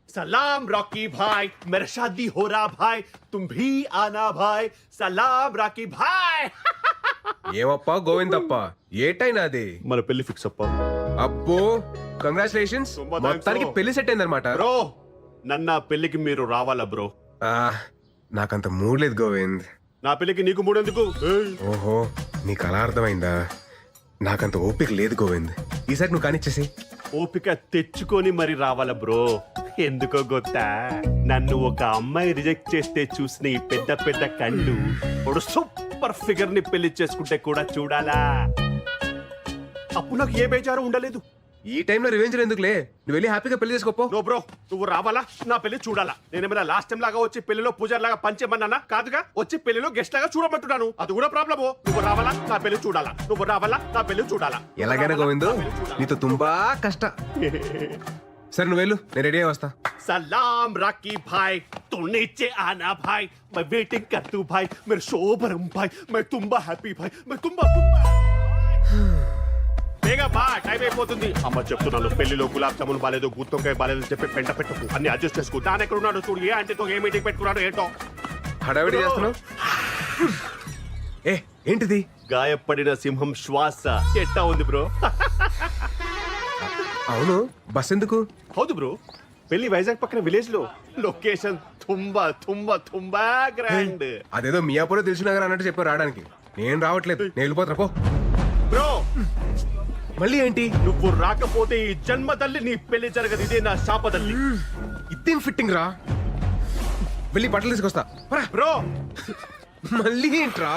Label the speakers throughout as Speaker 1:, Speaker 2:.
Speaker 1: सलाम रॉकी भाई, मेरा शादी हो रहा भाई, तुम भी आना भाई. सलाम रॉकी भाई.
Speaker 2: ఏమప్పా గోవిందప్ప ఏటైనా అది
Speaker 1: మన పెళ్లి ఫిక్స్ అప్ప.
Speaker 2: అబ్బో కంగ్రాచులేషన్స్
Speaker 1: తుంబా thanks
Speaker 2: మొత్తానికి
Speaker 1: bro.
Speaker 2: పెళ్లి సెట్ అయిందనమాట
Speaker 1: బ్రో నన్న పెళ్లికి మీరు రావాలా బ్రో?
Speaker 2: నాకంత మూడ్ లేదు గోవింద్.
Speaker 1: నా పెళ్లికి నీకు మూడెందుకు?
Speaker 2: ఓహో నీకు అలా అర్థమైందా? నాకంత ఓపిక లేదు గోవింద్, ఈసారి నువ్వు కానిచ్చేసి.
Speaker 1: ఓపిక తెచ్చుకొని మరి రావాలా బ్రో? ఎందుకో గొత్తా, నన్ను ఒక అమ్మాయి రిజెక్ట్ చేస్తే చూసిన ఈ పెద్ద పెద్ద కళ్ళు ఇప్పుడు సూపర్ ఫిగర్ ని పెళ్లి చేసుకుంటే కూడా చూడాలా. అప్పుడు నాకు ఏ బేజారు ఉండలేదు.
Speaker 2: ఈ టైంలో రివెంజ్ ఎందుకులే, నువ్వు వెళ్ళి హ్యాపీగా పెళ్లి చేసుకోపో.
Speaker 1: నో బ్రో, నువ్వు రావాలా, నా పెళ్లి చూడాలా. నేనేమైనా లాస్ట్ టైం లాగా వచ్చి పెళ్లిలో పూజారి లాగా పంచేమన్నానా? కాదుగా, వచ్చి పెళ్లిలో గెస్ట్ లాగా చూడమంటున్నాను. అది కూడా ప్రాబ్లము. నువ్వు రావాలా, నా పెళ్లి చూడాలా. నువ్వు రావాలా, నా పెళ్లి చూడాలా.
Speaker 2: ఎలాగైనా గోవింద్ నీతో తుంబా కష్ట. సరే నువ్వు వెళ్ళు, నేను రెడీ అయ్యి వస్తా.
Speaker 1: सलाम राकी भाई, तू नीचे आना भाई, मैं वेटिंग कर तू भाई, मेरे शोभरम भाई, मैं तुम्बा हैप्पी भाई, मैं तुम्बा तुम्बा. బేగా బా, టైం అయిపోతుంది. అమ్మ చెప్తున్నాను, పెళ్లిలో గులాబ్ జామున్ బాలేదు, గుత్తొంకాయ బాలేదు చెప్పి పెంట పెట్టుకు, అన్ని అడ్జస్ట్ చేసుకో. దాని ఎక్కడ ఉన్నాడు చూడు, ఏ అంటే ఏ మీటింగ్ పెట్టుకున్నాడు ఏంటో.
Speaker 2: హడావిడి చేస్తున్నావు. ఏ ఏంటిది?
Speaker 1: గాయపడిన సింహం శ్వాస ఎట్టా ఉంది బ్రో?
Speaker 2: అవును, బస్ ఎందుకు?
Speaker 1: హౌదు బ్రో, పెళ్లి వైజాగ్ పక్కన విలేజ్ లో, లొకేషన్ తుంబా తుంబా తుంబా గ్రాండ్.
Speaker 2: అదేదో మియాపూర్ తెలిసినగర్ అన్నట్టు చెప్పారు రావడానికి. నేను రావట్లేదు, నేను వెళ్ళిపోతున్నా పో.
Speaker 1: బ్రో
Speaker 2: మళ్ళీ ఏంటి?
Speaker 1: నువ్వు రాకపోతే ఈ జన్మ తల్లి నీ పెళ్లి జరగదు. ఇదే నా శాపదల్లి.
Speaker 2: ఇదేం ఫిట్టింగ్ రా, వెళ్ళి బట్టలు తీసుకొస్తా. పరా.
Speaker 1: బ్రో
Speaker 2: మళ్ళీ ఏంట్రా?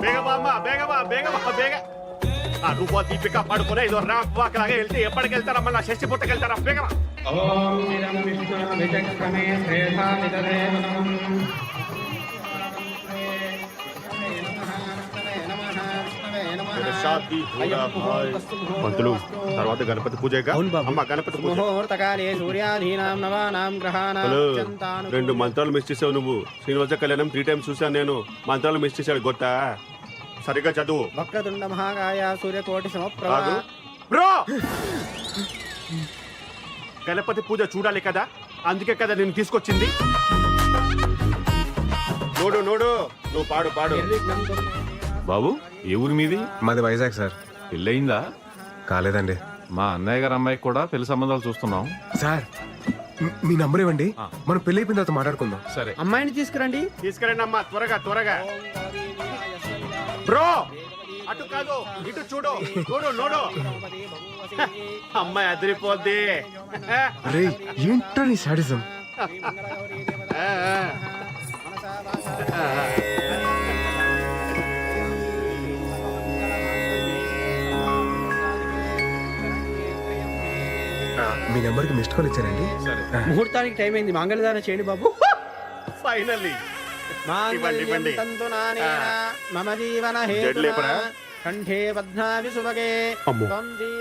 Speaker 1: బేగమా అమ్మ, బేగమా బేగమా బేగ. ఆ రూపా దీపిక పడుకునే ఇదో ర్యాంప్ వాక్ లాగా వెళ్తే ఎప్పటికి వెళ్తారా? మళ్ళీ షష్టి పుట్టకి వెళ్తారా? బేగమా. పంతులు తర్వాత గణపతి పూజ. అమ్మ గణపతి పూజ. హలో, 2 మంత్రాలు మిస్ చేసావు నువ్వు. శ్రీనివాస కళ్యాణం 3 times చూసాను నేను. మంత్రాలు మిస్ చేశాడు గొత్త. సరిగ్గా చదువు.
Speaker 3: వక్రతుండ మహాకాయ సూర్యకోటి సమప్రభ.
Speaker 1: బ్రో గణపతి పూజ చూడాలి కదా, అందుకే కదా నేను తీసుకొచ్చింది. నోడు నోడు, నువ్వు పాడు పాడు.
Speaker 4: బాబు ఏ ఊరి మీది?
Speaker 2: మాది వైజాగ్ సార్.
Speaker 4: పెళ్ళయిందా?
Speaker 2: కాలేదండి.
Speaker 4: మా అన్నయ్య గారు అమ్మాయికి కూడా పెళ్లి సంబంధాలు చూస్తున్నాం.
Speaker 2: సార్ మీ నంబర్ ఇవ్వండి, మనం పెళ్లి అయిపోయిన తర్వాత మాట్లాడుకుందాం.
Speaker 4: సరే,
Speaker 3: అమ్మాయిని తీసుకురండి.
Speaker 1: తీసుకురండి అమ్మా, త్వరగా త్వరగా. బ్రో అటు కాదు, ఇటు చూడు. చూడు నోడు, అమ్మాయి అదిరిపోద్ది.
Speaker 2: అరే ఏంట్రా నీ సాడిజం? మీ నెంబర్ కి మిస్డ్ కాల్ ఇచ్చారండి.
Speaker 3: ముహూర్తానికి టైం అయింది, మంగళదాన చేయండి బాబు.
Speaker 1: ఫైనల్లీ
Speaker 3: మాంగళ్యం తంతునానేన మమ జీవన హేతునా కంఠే పద్మావి సుభగే.
Speaker 1: అమ్మో,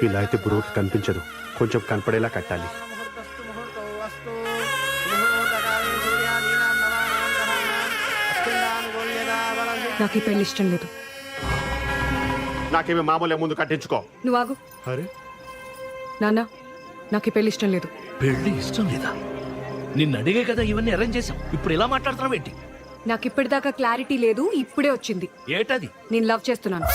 Speaker 1: ఇలా అయితే బ్రోకి కనిపించదు, కొంచెం కనపడేలా కట్టాలి.
Speaker 3: ముహూర్తస్తు ముహూర్తో అస్తు. ముహూర్తకాలే సూర్యాదీనాం నవానాం గ్రహాణాం అత్యంతానుకూల్యతా బలసి.
Speaker 5: నాకు ఈ పెళ్లి ఇష్టం లేదు.
Speaker 1: నాకేమి మామూలే, ముందు కట్టించుకో.
Speaker 5: నువ్వు ఆగు.
Speaker 1: అరే
Speaker 5: నాన్న, నాకు ఈ పెళ్లి ఇష్టం లేదు.
Speaker 6: పెళ్లి ఇష్టం లేదా? నిన్ను అడిగే కదా ఇవన్నీ అరేంజ్ చేసాం. ఇప్పుడు ఎలా మాట్లాడుతున్నావు ఏంటి?
Speaker 5: నాకు ఇప్పటిదాకా క్లారిటీ లేదు, ఇప్పుడే వచ్చింది.
Speaker 6: ఏటది?
Speaker 5: నేను లవ్ చేస్తున్నాను.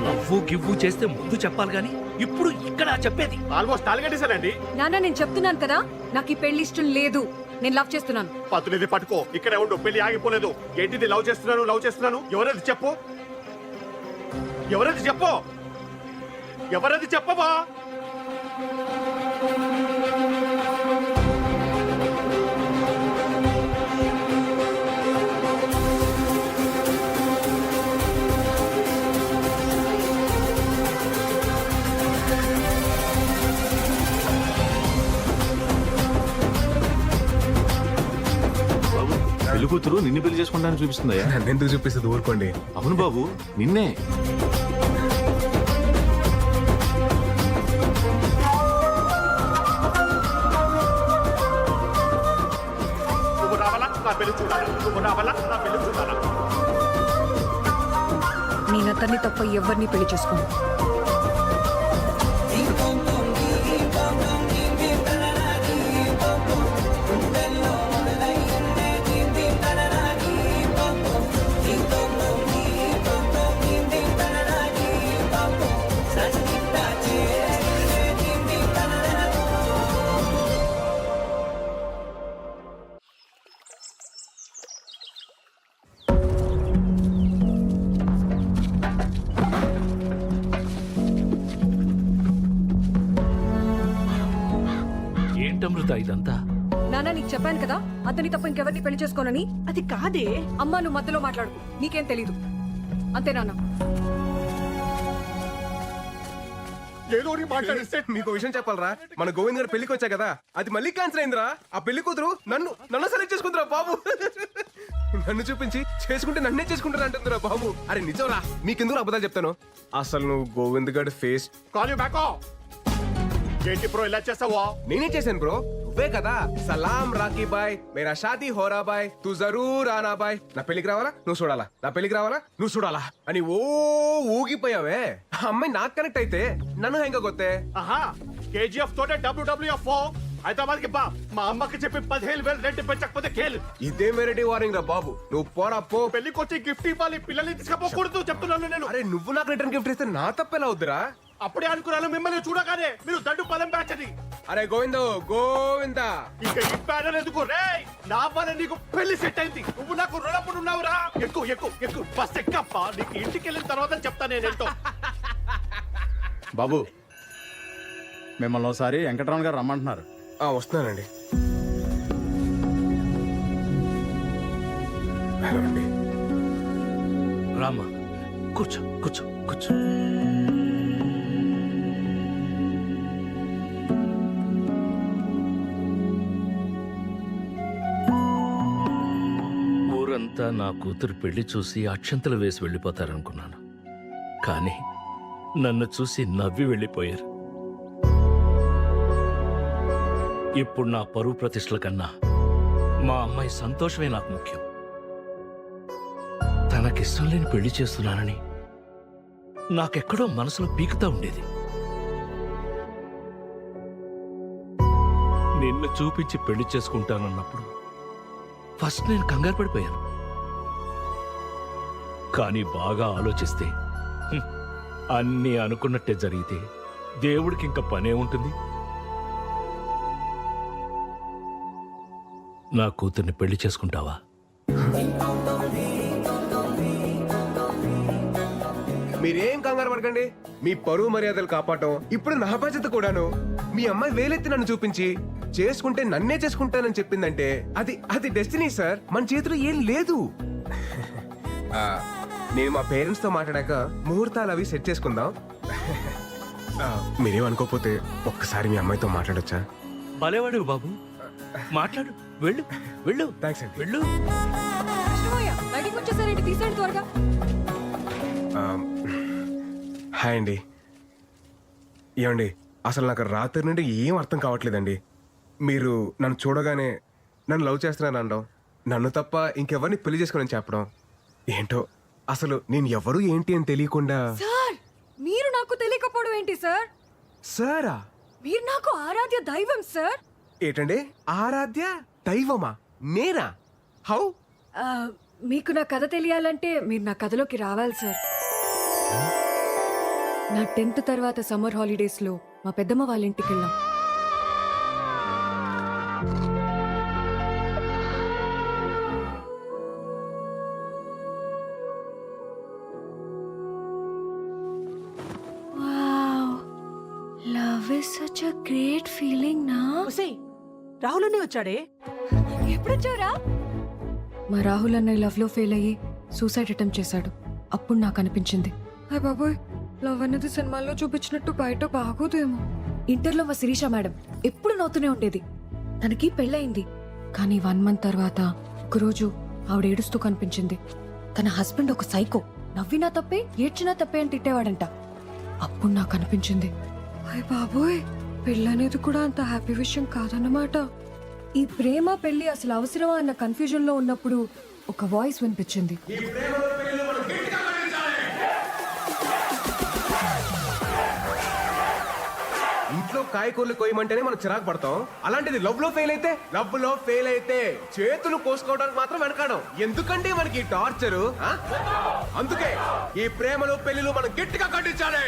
Speaker 6: నవ్వు గివ్వు చేస్తే ముందు చెప్పాలి గాని ఇప్పుడు ఇక్కడ చెప్పేది.
Speaker 1: ఆల్మోస్ట్ తాలిగట్టేశానండి.
Speaker 5: నాన్న, నేను చెప్తున్నాను కదా, నాకు ఈ పెళ్లి ఇష్టం లేదు. నేను లవ్ చేస్తున్నాను.
Speaker 1: పతునిది పట్టుకో, ఇక్కడే ఉండు, పెళ్లి ఆగిపోలేదు. ఏంటిది లవ్ చేస్తున్నాను లవ్ చేస్తున్నాను? ఎవరది చెప్పు, ఎవరది చెప్పు, ఎవరది చెప్పవా?
Speaker 4: పెళ్లి కూతురు నిన్ను పెళ్లి చేసుకుంటానని చూపిస్తుందయ్యా.
Speaker 2: నన్నెందుకు చూపిస్తుంది, ఊరుకోండి.
Speaker 4: అవును బాబు, నిన్నే.
Speaker 1: నువ్వు రావాలా, నా పెళ్లి చూడాలా. నువ్వు రావాలా, నా పెళ్లి చూడాలా.
Speaker 5: నేను అతన్ని తప్ప ఎవరిని పెళ్లి చేసుకోను.
Speaker 6: ఏంటమృత ఇదంతా?
Speaker 5: నాన్న నీకు చెప్పాను కదా అతని తప్ప ఇంకెవరిని పెళ్లి చేసుకోనని.
Speaker 7: అది కాదే.
Speaker 5: అమ్మా నువ్వు మధ్యలో మాట్లాడుకు, నీకేం తెలీదు అంతే నాన్న.
Speaker 2: ఏదో ఒకటి మాట్లాడిస్తే మీకు విషయం చెప్పాలరా, మన గోవింద్ గారు పెళ్లికి వచ్చా కదా, అది మళ్ళీ క్యాన్సిల్ అయిందిరా. ఆ పెళ్లి కూతురు నన్ను సెలెక్ట్ చేసుకుందిరా బాబు. నన్ను చూపించి చేసుకుంటే నన్నే చేసుకుంటారా అంటుందిరా బాబు. అరే నిజంరా, మీకెందుకు అబద్ధాలు చెప్తాను. అసలు నువ్వు గోవింద్ గారి ఫేస్
Speaker 1: కాల్ యూ బ్యాక్. ఏంటి బ్రో ఇలా చేస్తావా?
Speaker 2: నేనే చేశాను బ్రో, నువ్వే కదా సలాం రాకీ బాయ్ మేరా షాదీ హోరా బాయ్ తు జరూర్ ఆనా బాయ్, నా పెళ్లికి రావాలా నువ్వు చూడాలా, నా పెళ్లికి రావాలా నువ్వు చూడాలా అని ఓ ఊగిపోయావే. ఆ అమ్మాయి నాకు కనెక్ట్ అయితే నన్ను హెంగ కొత్తే.
Speaker 1: ఆహా, కేజీఎఫ్ తోటే WWF హైదరాబాద్ కి బా. మా అమ్మకి చెప్పి 15,000 రెంట్ పెంచకపోతే కేలు.
Speaker 2: ఇదే వెరైటీ వార్నింగ్ రా బాబు. నువ్వు పోరా పో.
Speaker 1: పెళ్లికి వచ్చి గిఫ్ట్ ఇవ్వాలి, పిల్లల్ని తీసుకపోకూడదు చెప్తున్నాను నేను.
Speaker 2: అరే నువ్వు నాకు రిటర్న్ గిఫ్ట్ ఇస్తే నా తప్పెలా అవుద్దిరా?
Speaker 1: అప్పుడే అనుకున్నాను మిమ్మల్ని చూడగానే మీరు దండు పదం బ్యాచ్ అని.
Speaker 2: అరే గోవిందో గోవిందా,
Speaker 1: ఇక ఈ ప్యానల్ ఎందుకు రే? నా వల్ల నీకు పెళ్లి సెట్ అయింది, నువ్వు నాకు రుణపడి ఉన్నావురా. ఎక్కువ ఎక్కువ ఎక్కువ బస్ ఎక్కప్ప, నీకు ఇంటికి వెళ్ళిన తర్వాత చెప్తా నేను ఏంటో.
Speaker 8: బాబు మిమ్మల్ని ఒకసారి వెంకటరమణ గారు రమ్మంటున్నారు.
Speaker 2: వస్తున్నానండి. హలో అండి.
Speaker 6: రామా కూర్చో కూర్చో కూర్చో. ఊరంతా నా కూతురు పెళ్లి చూసి అక్షంతలు వేసి వెళ్ళిపోతారనుకున్నాను, కానీ నన్ను చూసి నవ్వి వెళ్ళిపోయారు. ఇప్పుడు నా పరువు ప్రతిష్టల కన్నా మా అమ్మాయి సంతోషమే నాకు ముఖ్యం. తనకిష్టం లేని పెళ్లి చేస్తున్నానని నాకెక్కడో మనసులో పీకుతా ఉండేది. నిన్ను చూపించి పెళ్లి చేసుకుంటానన్నప్పుడు ఫస్ట్ నేను కంగారు పడిపోయాను. కానీ బాగా ఆలోచిస్తే అన్నీ అనుకున్నట్టే జరిగితే దేవుడికి ఇంకా పనే ఉంటుంది. నా కూతుర్ని పెళ్లి చేసుకుంటావా?
Speaker 2: మీరేం కంగారు పడకండి. మీ పరువు మర్యాదలు కాపాడటం ఇప్పుడు నా బాధ్యత కూడాను. మీ అమ్మాయి వేలెత్తి నన్ను చూపించి చేసుకుంటే నన్నే చేసుకుంటానని చెప్పిందంటే అది డెస్టినీ సార్. మన చేతిలో ఏం లేదు. నేను మా పేరెంట్స్ తో మాట్లాడాక ముహూర్తాలు అవి సెట్ చేసుకుందాం. మీరేం అనుకోకపోతే ఒక్కసారి మీ అమ్మాయితో మాట్లాడొచ్చా?
Speaker 6: భలేవాడు బాబు, మాట్లాడు. వెళ్ళు వెళ్ళు.
Speaker 2: థ్యాంక్స్ అండి.
Speaker 6: వెళ్ళు.
Speaker 5: కృష్ణమయ్య బయటికి వచ్చేసారేంటి, తీసేయండి త్వరగా.
Speaker 2: హాయ్ అండి. ఏమండి, అసలు నాకు రాత్రి నుండి ఏం అర్థం కావట్లేదండి. మీరు నన్ను చూడగానే నన్ను లవ్ చేస్తున్నాను అనడం, నన్ను తప్ప ఇంకెవరిని పెళ్లి చేసుకోనని చెప్పడం, ఏంటో అసలు నేను ఎవరు ఏంటి అని తెలియకుండా.
Speaker 5: సార్ మీరు నాకు తెలియకపోవడం ఏంటి సార్?
Speaker 2: సారా?
Speaker 5: మీరు నాకు ఆరాధ్య దైవం సార్.
Speaker 2: ఏంటండి ఆరాధ్య దైవమా? నేనా? హౌ?
Speaker 5: మీకు నా కథ తెలియాలంటే మీరు నా కథలోకి రావాలి సార్. నా 10th తర్వాత సమ్మర్ హాలిడేస్ లో మా పెద్దమ్మ వాళ్ళ ఇంటికి వెళ్ళాం. Love is such a great feeling నా.
Speaker 7: ఒసేయ్, రాహుల్ అనే వచ్చాడే.
Speaker 5: ఎప్పుడొచ్చారా? మా రాహుల్ అన్నయ్య లవ్ లో ఫెయిల్ అయ్యి సూసైడ్ అటెంప్ట్ చేశాడు. అప్పుడు నాకు అనిపించింది, హాయ్ బాబోయ్, లవ్ అనేది సినిమాల్లో చూపించినట్టు బయట బాగోదేమో. ఇంటర్లో మా శిరీష మేడం ఎప్పుడు నవ్వుతూనే ఉండేది. తనకి పెళ్ళయింది, కానీ 1 month తర్వాత ఒకరోజు ఆవిడ ఏడుస్తూ కనిపించింది. తన హస్బెండ్ ఒక సైకో, నవ్వినా తప్పే ఏడ్చినా తప్పే అని తిట్టేవాడంట. అప్పుడు నాకు అనిపించింది, హాయ్ బాబోయ్, పెళ్ళనేది కూడా అంత హ్యాపీ విషయం కాదన్నమాట. ఈ ప్రేమ పెళ్లి అసలు అవసరమా అన్న కన్ఫ్యూజన్ లో ఉన్నప్పుడు ఒక వాయిస్ వినిపించింది.
Speaker 2: కాయకూరలు కోయమంటేనే మనం చిరాకు పడతాం, అలాంటిది లవ్ లో ఫెయిల్ అయితే చేతులు కోసుకోవడానికి మాత్రం వెనకాడం. ఎందుకంటే మనకి ఈ టార్చరు? అందుకే ఈ ప్రేమలు పెళ్లిలు మనం గట్టిగా ఖండించాలి.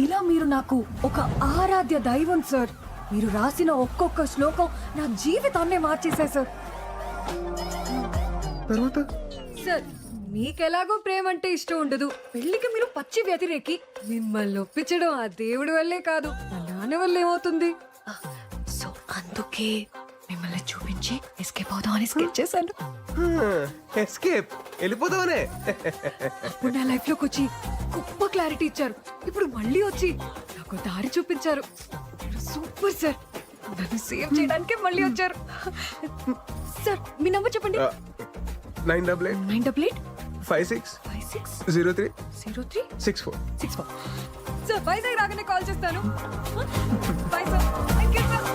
Speaker 5: ఇలా మీరు నాకు ఒక ఆరాధ్య దైవం సార్. మీరు రాసిన ఒక్కొక్క శ్లోకం నా జీవితాన్నే మార్చేశాయి సార్.
Speaker 2: తర్వాత
Speaker 5: సార్ మీకెలాగో ప్రేమ అంటే ఇష్టం ఉండదు, పెళ్లికి మీరు పచ్చి వ్యతిరేకి. మిమ్మల్ని ఒప్పించడం ఆ దేవుడి వల్లే కాదు, మా నాన్న వల్ల ఏమవుతుంది. సో అందుకే మిమ్మల్ని చూపించి ఎస్కేప్ అవుదాం అని స్కెచ్ చేశాను.
Speaker 2: ఎస్కేప్ వెళ్ళిపోదామనే.
Speaker 5: ఇప్పుడు నా లైఫ్ లోకి వచ్చి గొప్ప క్లారిటీ ఇచ్చారు. ఇప్పుడు మళ్ళీ వచ్చి నాకు దారి చూపించారు. సూపర్ సార్, నన్ను సేవ్ చేయడానికి మళ్ళీ వచ్చారు. సార్ మీ నంబర్ చెప్పండి.
Speaker 2: 988
Speaker 5: 988
Speaker 2: 56
Speaker 5: 56
Speaker 2: 03
Speaker 5: 03
Speaker 2: 64.
Speaker 5: 64. సార్ వైజాగ్ రాగానే కాల్ చేస్తాను. Bye sir. Thank you sir.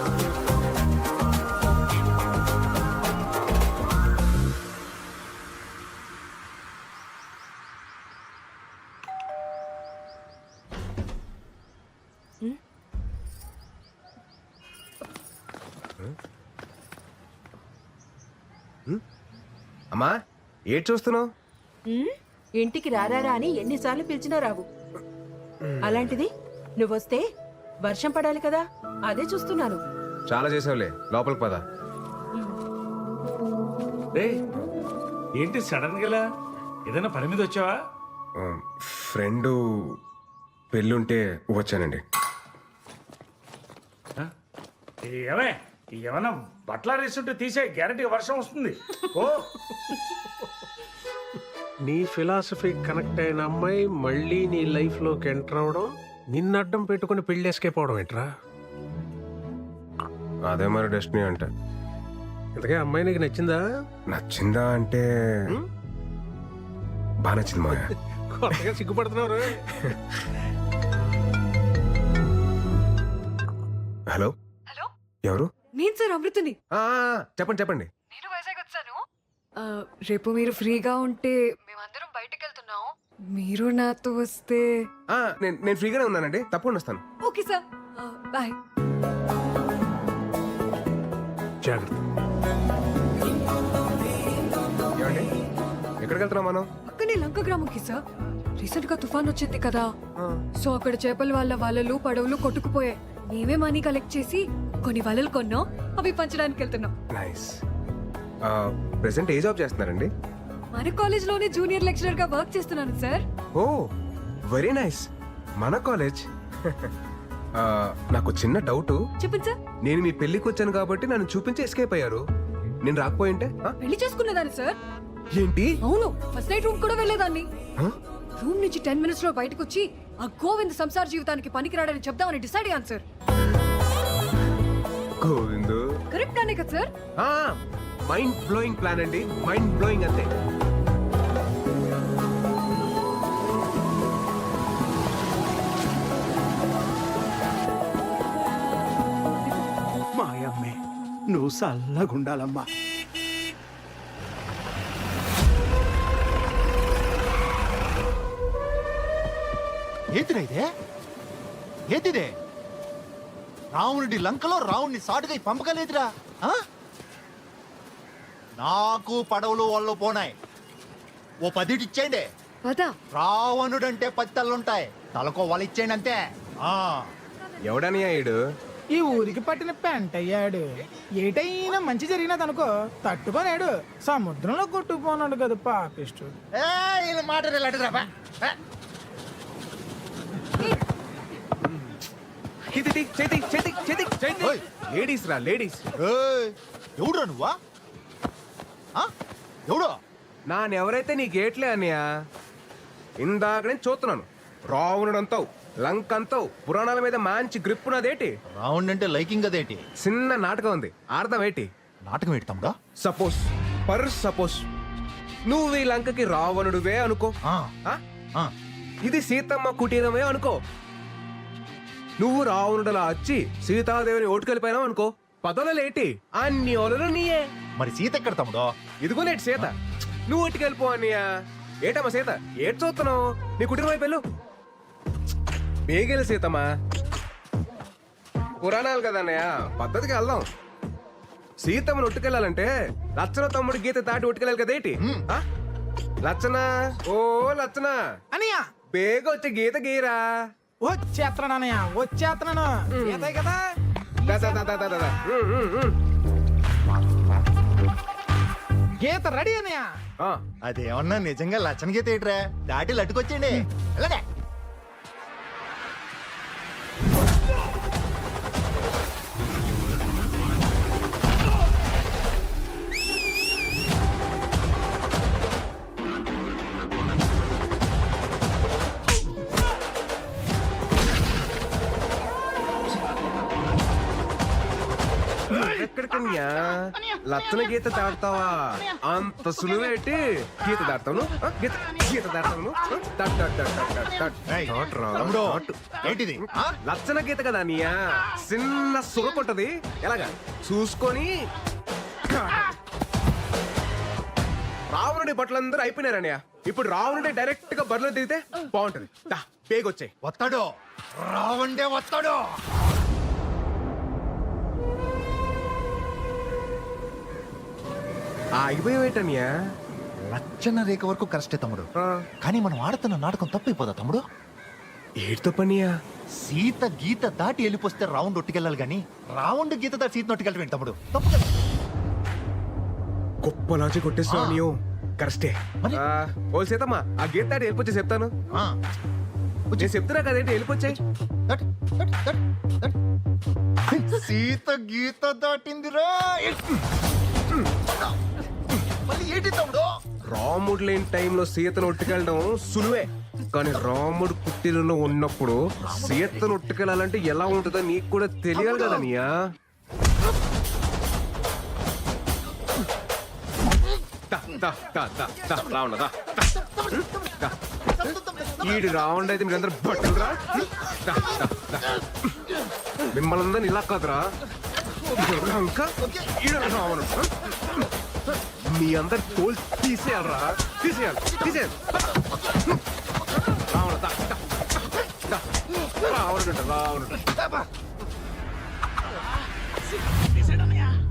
Speaker 2: అమ్మా ఏడ్ చూస్తున్నావు?
Speaker 7: ఇంటికి రారా అని ఎన్నిసార్లు పిలిచినా రావు. అలాంటిది నువ్వొస్తే వర్షం పడాలి కదా, అదే చూస్తున్నాను.
Speaker 2: చాలా చేసావులే, లోపలికి పద.
Speaker 9: ఏంటి సడన్ గా ఏదైనా పని మీద వచ్చావా?
Speaker 2: ఫ్రెండ్ పెళ్ళుంటే వచ్చానండి.
Speaker 9: ఏమే ఏమన్నా బట్టల రేసుంటే తీసే, గ్యారంటీ వర్షం వస్తుంది. ఓ
Speaker 3: నీ ఫిలాసఫీ కనెక్ట్ అయిన అమ్మాయి మళ్ళీ నీ లైఫ్ లోకి ఎంటర్ అవడం, నిన్ను అడ్డం పెట్టుకుని పెళ్లి ఎస్కేప్ అవడం ఏంట్రా?
Speaker 2: అదే మరి డెస్టినీ అంటే.
Speaker 3: ఇంతకే అమ్మాయి నీకు నచ్చిందా?
Speaker 2: నచ్చిందా అంటే బాగా నచ్చింది మా.
Speaker 3: కొత్తగా సిగ్గుపడుతున్నారు.
Speaker 2: హలో
Speaker 5: హలో,
Speaker 2: ఎవరు?
Speaker 5: నేను సార్ అమృతని.
Speaker 2: చెప్పండి చెప్పండి.
Speaker 5: నేను వైజాగ్ వచ్చాను. రేపు మీరు ఫ్రీగా ఉంటే మేమందరం బయటకు వెళ్తున్నాం. మీరు నాతో వస్తే.
Speaker 2: నేను ఫ్రీగానే ఉన్నానండి, తప్పకుండా వస్తాను.
Speaker 5: Okay sir, bye.
Speaker 3: జాగ్రత్త.
Speaker 2: ఏమండి ఎక్కడికి వెళ్తున్నాం మనం?
Speaker 5: అక్కనే లంక గ్రామంకి సార్. రీసెంట్ గా తుఫాన్ వచ్చింది కదా, సో అక్కడ చేపల వాళ్ళ వలలు పడవలు కొట్టుకుపోయాయి. మేమే మనీ కలెక్ట్ చేసి కొన్ని వలలు కొన్నాం, అవి పంచడానికి వెళ్తున్నాం.
Speaker 2: నైస్. ప్రెసెంట్ ఏ జాబ్ చేస్తున్నారండి?
Speaker 5: మన కాలేజ్ లోనే జూనియర్ లెక్చరర్ గా వర్క్ చేస్తున్నాను సార్.
Speaker 2: ఓ వెరీ నైస్. మన కాలేజ్. నాకు చిన్న డౌట్.
Speaker 5: చెప్పండి సార్.
Speaker 2: నేను మీ పెళ్లికి వచ్చాను కాబట్టి నన్ను చూపించి ఎస్కేప్ అయ్యారు. నేను రాకపోయింటే
Speaker 5: పెళ్లి చేసుకునేదాన్ని సార్.
Speaker 2: ఏంటి?
Speaker 5: అవును, ఫస్ట్ నైట్ రూమ్ కూడా వెళ్ళేదాన్ని.
Speaker 2: ఆ?
Speaker 5: రూమ్ నుంచి 10 minutes లో బయటకు వచ్చి ఆ గోవింద్ సంసార జీవితానికి పనికిరాడని చెప్దామని డిసైడ్ అయ్యాను సార్.
Speaker 2: గోవిందు
Speaker 5: కరెక్ట్ అనే కదా సార్?
Speaker 2: మైండ్ బ్లోయింగ్ ప్లాన్ అండి, మైండ్ బ్లోయింగ్ అంతే.
Speaker 10: మాయమ్మే నువ్వు చల్లగుండాలమ్మా.
Speaker 11: ఏంటిదే ఇదే? ఏంటిదే? రావణుడి లంకలో రావణ్ణి సాటుగా పంపగలేదురా. నాకు పడవలు వాళ్ళు పోనాయి, ఓ 10 ఇచ్చేయండి.
Speaker 5: పదా
Speaker 11: రావణుడంటే 10 తలలుంటాయి, తలకో వాళ్ళు ఇచ్చేయండి అంతే.
Speaker 2: ఎవడని అయ్యాడు?
Speaker 12: ఈ ఊరికి పట్టిన పెంట అయ్యాడు. ఏటైనా మంచి జరిగినదనుకో తట్టుకోలేడు, సముద్రంలో కొట్టుకుపోనాడు కదా పాపిష్టుడు.
Speaker 11: మాట
Speaker 2: లేడీస్ రా, లేడీస్.
Speaker 11: ఎవడురా నువ్వా? ఎవడు?
Speaker 2: నానెవరైతే నీ గేట్లే అన్నయ్య. ఇందాక నేను చూస్తున్నాను. రావణుడు అంతావు, లంక అంతావు, పురాణాల మీద మంచి గ్రిప్ ఉన్నదేటి.
Speaker 11: రావణ్ అంటే లైకింగ్ అదేటి?
Speaker 2: చిన్న నాటకం ఉంది, అర్థం ఏంటి?
Speaker 11: నాటకం ఏంటి తమ్ముడా?
Speaker 2: సపోజ్ నువ్వు ఈ లంకకి రావణుడువే అనుకో. ఇది సీతమ్మ కుటీరమే అనుకో. నువ్వు రావణుడలా వచ్చి సీతాదేవిని ఓటుకెళ్ళిపోయినావు అనుకో. పదవులేటి అన్ని ఓలలు నీయే.
Speaker 11: మరి సీత ఎక్కడ తమ్ముడో?
Speaker 2: ఇదిగోలేటి సీత. నువ్వు ఓటుకెళ్ళిపో అన్నయ్య. ఏటమ్మా సీత ఏట్ చూస్తున్నావు నీ కుటుంబం వైపు వెళ్ళు బేగెలు సీతమ్మా పురాణాలు కదా అన్నయ్య పద్ధతికి వెళ్దాం సీతమ్మను ఒట్టుకెళ్ళాలంటే లచ్చన తమ్ముడు గీత దాటి ఒట్టుకెళ్ళాలి కదా ఏంటి ఆ? లచ్చన ఓ లచ్చన
Speaker 12: అనియా
Speaker 2: బేగ వచ్చి గీత గీరా
Speaker 12: వచ్చేస్తున్నాను అన్నయ్య వచ్చేస్తున్నాను ఏతాయి కదా
Speaker 2: దా, దా, దా, దా, దా, దా.
Speaker 12: గీత రెడీ అన్నయ్య
Speaker 2: ఆ,
Speaker 11: అదేమన్నా నిజంగా లచ్చన గీత ఏంట్రా దాటి లట్టుకొచ్చేయండి వెళ్ళండి.
Speaker 2: ఎక్కడికన్యా లచ్చన గీత దాటుతావా అంత సులువేటి గీత దాటుతాను గీత గీత దాటుతాను
Speaker 11: ఏయ్, తమ్ముడు, ఏంటిది ఆ?
Speaker 2: లచ్చన గీత కదా అన్నయ్య చిన్న సురకొట్టది ఎలాగా చూసుకొని రావణుడి బట్టలందరూ అయిపోయినారన్నయ్య ఇప్పుడు రావణుడి డైరెక్ట్ గా బరిలో దిగితే బాగుంటది దా పేగొచ్చాయి
Speaker 11: వస్తాడు రావండే వస్తాడు.
Speaker 2: ఆగిపోయావేటన్నయ్య
Speaker 11: లచ్చన రేఖ వరకు కరెస్టే తమ్ముడు కానీ మనం ఆడుతున్న నాటకం తప్పైపోదా తమ్ముడు?
Speaker 2: ఏడుతో పనియా
Speaker 11: సీత గీత దాటి వెళ్ళిపోతే రౌండ్ ఒట్టుకెళ్ళాలి కానీ రౌండ్ గీత దాటి సీత నొట్టుకెళ్ళటం తమ్ముడు తప్పు కదా.
Speaker 2: గొప్ప లాజిక్ కొట్టేస్తున్నావు నీవు కరెస్టే
Speaker 11: మరి?
Speaker 2: ఓ సీతమ్మా ఆ గీత దాటి వెళ్ళిపోతే చెప్తాను
Speaker 11: ఆ,
Speaker 2: నేను చెప్తున్నా కదేంటి వెళ్ళిపోచ్చాయి
Speaker 11: దాటు, దాటు, దాటు, దాటు. సీత గీత దాటిందిరా మళ్ళీ ఏంటి తమ్ముడు?
Speaker 2: రాముడు లేని టైంలో సీతను ఒట్టుకెళ్ళడం సులువే కానీ రాముడు పుట్టినలో ఉన్నప్పుడు సీతను ఒట్టుకెళ్ళాలంటే ఎలా ఉంటుందో నీకు కూడా తెలియాలి కదా నీయా రావణ ఈడు రావణ అయితే మీరందరూ బట్టురా మిమ్మల్ని అందరిని ఇలా కాదురా ఇంకా ఈడు రావణుడు మీ అందరి తోలు తీసేయాలరా తీసేయాలి తీసేయాలి రావణ రావణుడు రావణుడు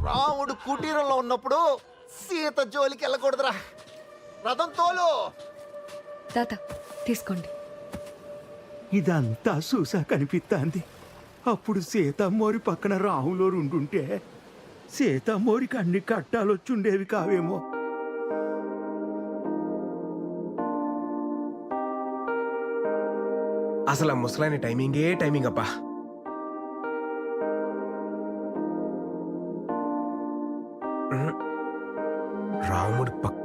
Speaker 11: రాముడు కుటీరంలో ఉన్నప్పుడు సీత జోలికి వెళ్ళకూడదురా రథం తోలు.
Speaker 5: తాత తీసుకోండి.
Speaker 10: ఇదంతా చూసా కనిపిస్తాంది. అప్పుడు సీతమ్మోరి పక్కన రాహులో ఉండుంటే సీతమ్మోరికి అన్ని కట్టాలొచ్చుండేవి కావేమో.
Speaker 2: అసలు ఆ ముసలాయన టైమింగే టైమింగ్ అబ్బా. రాముడు పక్క